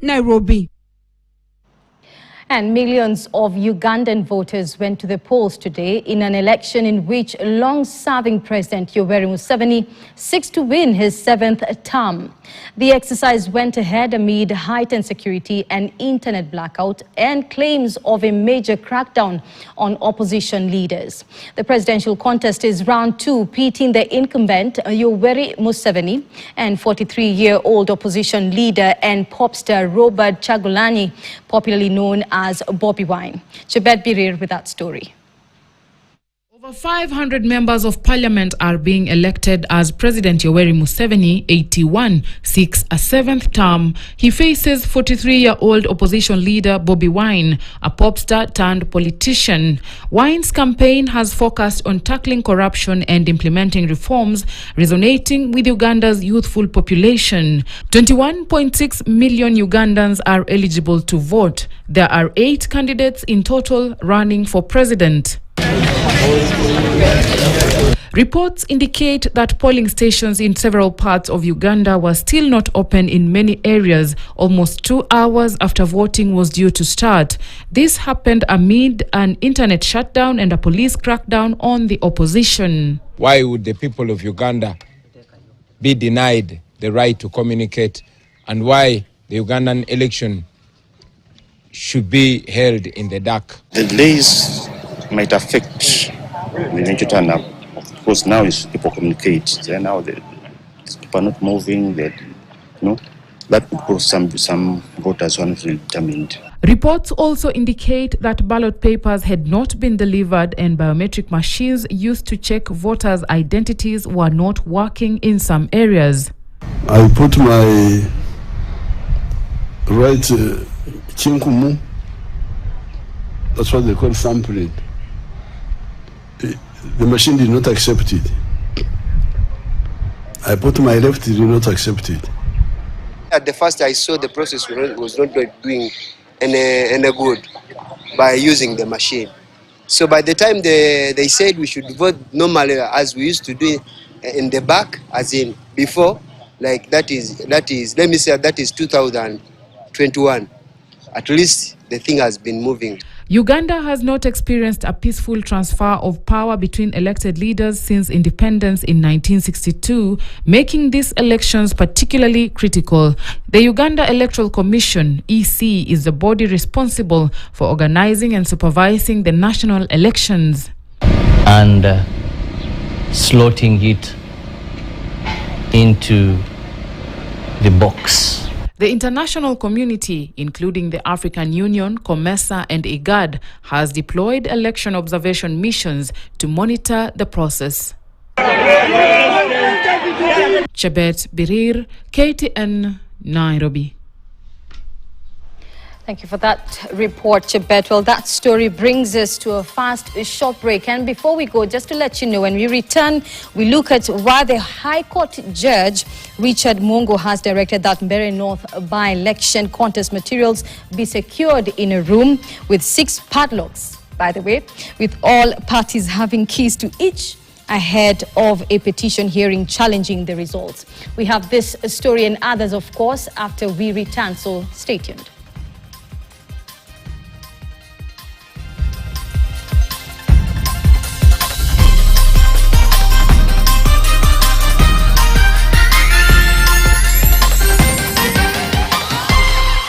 Nairobi. And millions of Ugandan voters went to the polls today in an election in which long-serving President Yoweri Museveni seeks to win his 7th term. The exercise went ahead amid heightened security and internet blackout and claims of a major crackdown on opposition leaders. The presidential contest is round 2, pitting the incumbent Yoweri Museveni and 43-year-old opposition leader and pop star Robert Chagulanyi, popularly known as Bobi Wine. Chebet Birir with that story. Over 500 members of parliament are being elected as President Yoweri Museveni, 81, seeks a 7th term. He faces 43-year-old opposition leader Bobi Wine, a pop star turned politician. Wine's campaign has focused on tackling corruption and implementing reforms, resonating with Uganda's youthful population. 21.6 million Ugandans are eligible to vote. There are 8 candidates in total running for president. Reports indicate that polling stations in several parts of Uganda were still not open in many areas, almost 2 hours after voting was due to start. This happened amid an internet shutdown and a police crackdown on the opposition. Why would the people of Uganda be denied the right to communicate, and why the Ugandan election should be held in the dark? The delays might affect the eventual turnout. Of course, now is people communicate. Then now people are not moving. That could cause some voters who are not really determined. Reports also indicate that ballot papers had not been delivered and biometric machines used to check voters' identities were not working in some areas. I put my right chinkumu. That's what they call thumbprint. The machine did not accept it. I put my left, it did not accept it. At the first I saw the process was not doing any good by using the machine. So by the time they said we should vote normally as we used to do in the back, as in before, like that is let me say that is 2021. At least the thing has been moving. Uganda has not experienced a peaceful transfer of power between elected leaders since independence in 1962, making these elections particularly critical. The Uganda Electoral Commission, EC, is the body responsible for organizing and supervising the national elections. And slotting it into the box. The international community, including the African Union, COMESA and IGAD, has deployed election observation missions to monitor the process. Chebet Birir, KTN, Nairobi. Thank you for that report, Chebet. Well, that story brings us to a fast short break. And before we go, just to let you know, when we return, we look at why the High Court Judge Richard Mungo has directed that Mbeere North by-election contest materials be secured in a room with 6 padlocks, by the way, with all parties having keys to each ahead of a petition hearing challenging the results. We have this story and others, of course, after we return, so stay tuned.